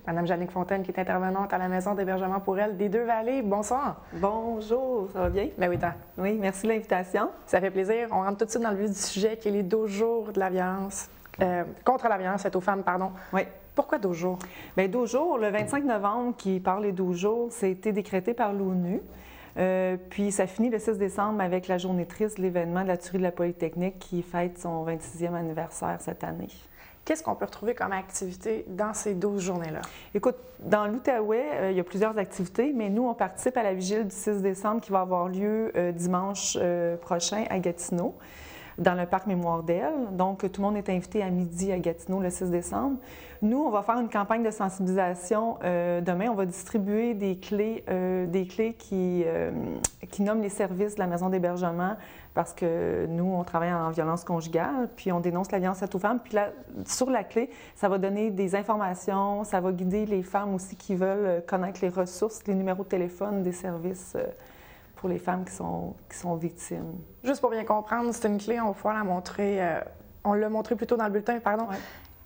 Madame Jannick Fontaine, qui est intervenante à la maison d'hébergement pour elle des Deux-Vallées. Bonsoir. Bonjour, ça va bien? Ben oui, tant. Oui, merci de l'invitation. Ça fait plaisir. On rentre tout de suite dans le vif du sujet, qui est les 12 jours de la violence, contre la violence faite aux femmes, pardon. Oui. Pourquoi 12 jours? Bien, 12 jours, le 25 novembre, qui parle des 12 jours, ça a été décrété par l'ONU. Puis ça finit le 6 décembre avec la journée triste, l'événement de la tuerie de la Polytechnique qui fête son 26e anniversaire cette année. Qu'est-ce qu'on peut retrouver comme activité dans ces 12 journées-là? Écoute, dans l'Outaouais, il y a plusieurs activités, mais nous, on participe à la vigile du 6 décembre qui va avoir lieu dimanche prochain à Gatineau, dans le parc Mémoire d'elle. Donc, tout le monde est invité à midi à Gatineau le 6 décembre. Nous, on va faire une campagne de sensibilisation demain. On va distribuer des clés qui nomment les services de la maison d'hébergement parce que nous, on travaille en violence conjugale, puis on dénonce la violence faite aux femmes. Puis là, sur la clé, ça va donner des informations, ça va guider les femmes aussi qui veulent connaître les ressources, les numéros de téléphone des services pour les femmes qui sont victimes. Juste pour bien comprendre, c'est une clé, on va pouvoir la montrer, on l'a montré plus tôt dans le bulletin, pardon. Ouais.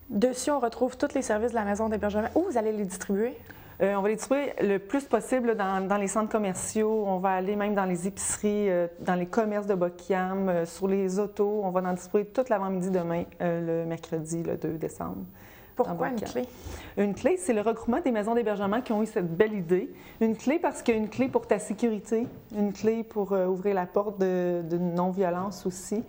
Dessus, on retrouve tous les services de la maison d'hébergement. Où vous allez les distribuer? On va les distribuer le plus possible dans les centres commerciaux. On va aller même dans les épiceries, dans les commerces de Boquiam, sur les autos. On va en distribuer toute l'avant-midi demain, le mercredi, le 2 décembre. Pourquoi une clé? Une clé, c'est le regroupement des maisons d'hébergement qui ont eu cette belle idée. Une clé parce qu'il y a une clé pour ta sécurité, une clé pour ouvrir la porte de non-violence aussi.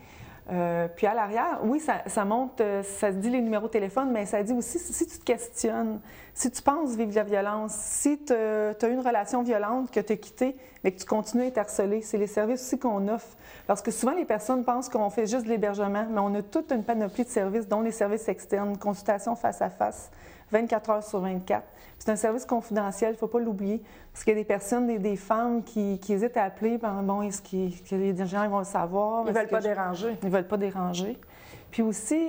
Puis à l'arrière, oui, ça monte, ça se dit les numéros de téléphone, mais ça dit aussi, si tu te questionnes, si tu penses vivre de la violence, si tu as une relation violente, que tu as quitté, mais que tu continues à être harcelé, c'est les services aussi qu'on offre. Parce que souvent, les personnes pensent qu'on fait juste de l'hébergement, mais on a toute une panoplie de services, dont les services externes, consultation face à face, 24 heures sur 24. C'est un service confidentiel, il ne faut pas l'oublier, parce qu'il y a des personnes, des femmes qui hésitent à appeler, bon, est-ce que les gens vont le savoir? Ils ne veulent pas déranger. Ils ne veulent pas déranger. Puis aussi,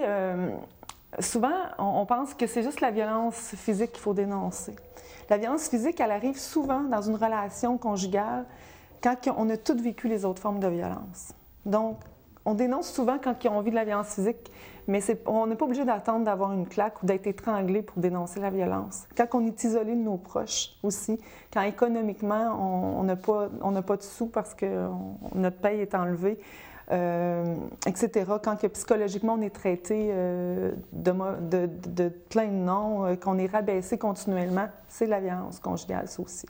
souvent, on pense que c'est juste la violence physique qu'il faut dénoncer. La violence physique, elle arrive souvent dans une relation conjugale quand on a toutes vécu les autres formes de violence. Donc, on dénonce souvent quand on vit de la violence physique, mais on n'est pas obligé d'attendre d'avoir une claque ou d'être étranglé pour dénoncer la violence. Quand on est isolé de nos proches aussi, quand économiquement, on n'a pas de sous parce que notre paye est enlevée, etc. Quand que, psychologiquement, on est traité de plein de noms, qu'on est rabaissé continuellement, c'est la violence conjugale, ça aussi.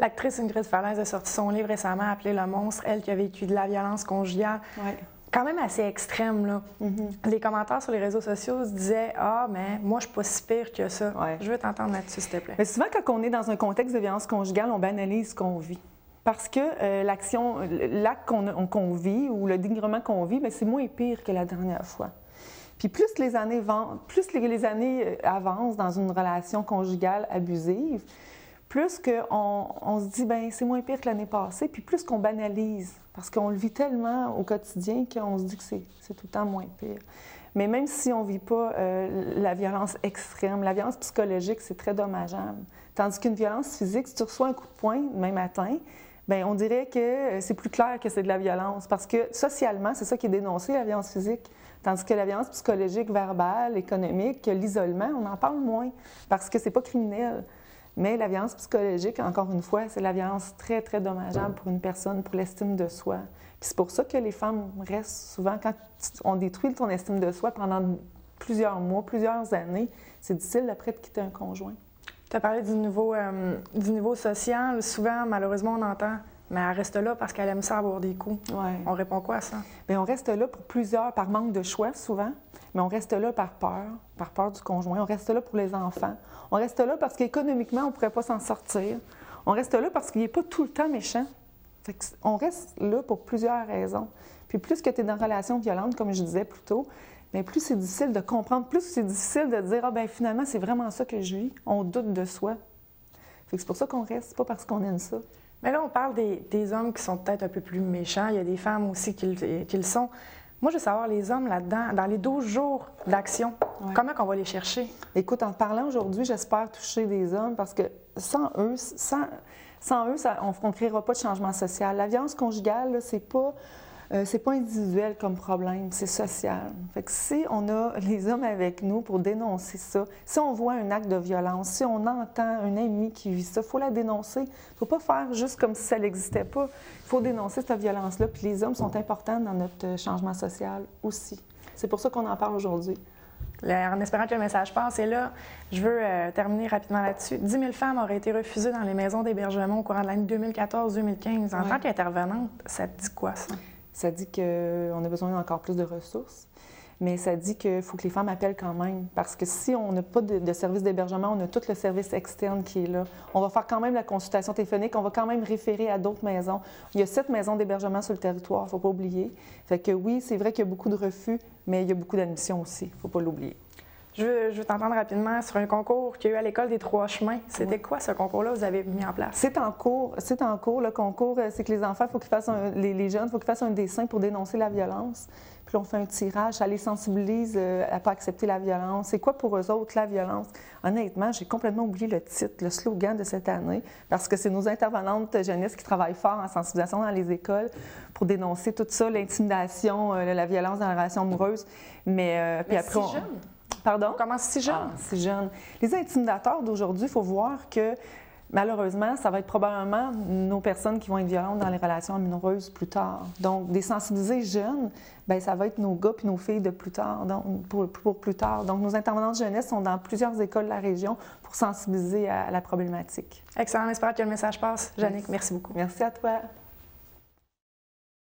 L'actrice Ingrid Falaise a sorti son livre récemment appelé « Le monstre », elle qui a vécu de la violence conjugale. Ouais. Quand même assez extrême, là. Mm-hmm. Les commentaires sur les réseaux sociaux se disaient « Ah, mais moi, je suis pas si pire que ça. Ouais. Je veux t'entendre là-dessus, s'il te plaît. » Mais souvent, quand on est dans un contexte de violence conjugale, on banalise ce qu'on vit. Parce que l'acte qu'on vit ou le dénigrement qu'on vit, c'est moins pire que la dernière fois. Puis plus les années avancent dans une relation conjugale abusive, plus qu'on se dit, c'est moins pire que l'année passée, puis plus qu'on banalise, parce qu'on le vit tellement au quotidien qu'on se dit que c'est tout le temps moins pire. Mais même si on ne vit pas la violence extrême, la violence psychologique, c'est très dommageable. Tandis qu'une violence physique, si tu reçois un coup de poing demain matin, on dirait que c'est plus clair que c'est de la violence, parce que socialement, c'est ça qui est dénoncé, la violence physique. Tandis que la violence psychologique, verbale, économique, l'isolement, on en parle moins, parce que c'est pas criminel. Mais la violence psychologique, encore une fois, c'est la violence très, très dommageable pour une personne, pour l'estime de soi. Puis c'est pour ça que les femmes restent souvent, quand on détruit ton estime de soi pendant plusieurs mois, plusieurs années, c'est difficile après de quitter un conjoint. Tu as parlé du niveau social. Souvent, malheureusement, on entend « mais elle reste là parce qu'elle aime ça avoir des coups ». Ouais. On répond quoi à ça? Bien, on reste là par manque de choix souvent, mais on reste là par peur du conjoint. On reste là pour les enfants. On reste là parce qu'économiquement, on ne pourrait pas s'en sortir. On reste là parce qu'il n'est pas tout le temps méchant. On reste là pour plusieurs raisons. Puis plus que tu es dans une relation violente, comme je disais plus tôt, bien, plus c'est difficile de comprendre, plus c'est difficile de dire « Ah, bien finalement, c'est vraiment ça que je vis. » On doute de soi. C'est pour ça qu'on reste, pas parce qu'on aime ça. Mais là, on parle des hommes qui sont peut-être un peu plus méchants. Il y a des femmes aussi qui le sont. Moi, je veux savoir, les hommes là-dedans, dans les 12 jours d'action, comment on va les chercher? Écoute, en te parlant aujourd'hui, j'espère toucher des hommes parce que sans eux, on ne créera pas de changement social. La violence conjugale, c'est pas C'est pas individuel comme problème, c'est social. Fait que si on a les hommes avec nous pour dénoncer ça, si on voit un acte de violence, si on entend un ami qui vit ça, il faut la dénoncer. Il ne faut pas faire juste comme si ça n'existait pas. Il faut dénoncer cette violence-là. Puis les hommes sont importants dans notre changement social aussi. C'est pour ça qu'on en parle aujourd'hui. En espérant que le message passe. Et là, je veux terminer rapidement là-dessus. 10 000 femmes auraient été refusées dans les maisons d'hébergement au courant de l'année 2014-2015. En tant qu'intervenante, ça te dit quoi, ça? Ça dit qu'on a besoin d'encore plus de ressources, mais ça dit qu'il faut que les femmes appellent quand même, parce que si on n'a pas de service d'hébergement, on a tout le service externe qui est là. On va faire quand même la consultation téléphonique, on va quand même référer à d'autres maisons. Il y a 7 maisons d'hébergement sur le territoire, il ne faut pas oublier. Fait que oui, c'est vrai qu'il y a beaucoup de refus, mais il y a beaucoup d'admissions aussi, il ne faut pas l'oublier. Je veux t'entendre rapidement sur un concours qu'il y a eu à l'École des Trois Chemins. C'était quoi ce concours-là que vous avez mis en place? C'est en cours. Le concours, c'est que les enfants, faut qu'ils fassent les jeunes, il faut qu'ils fassent un dessin pour dénoncer la violence. Puis là, on fait un tirage, ça les sensibilise à ne pas accepter la violence. C'est quoi pour eux autres la violence? Honnêtement, j'ai complètement oublié le titre, le slogan de cette année, parce que c'est nos intervenantes jeunesse qui travaillent fort en sensibilisation dans les écoles pour dénoncer tout ça, l'intimidation, la violence dans la relation amoureuse. Mais puis après, si jeune. Pardon? On commence si jeune? Ah, si jeune. Les intimidateurs d'aujourd'hui, il faut voir que malheureusement, ça va être probablement nos personnes qui vont être violentes dans les relations amoureuses plus tard. Donc, des sensibilisés jeunes, bien, ça va être nos gars puis nos filles de plus tard, donc, pour plus tard. Donc, nos intervenantes jeunesse sont dans plusieurs écoles de la région pour sensibiliser à la problématique. Excellent. J'espère que le message passe. Jannick, merci beaucoup. Merci à toi.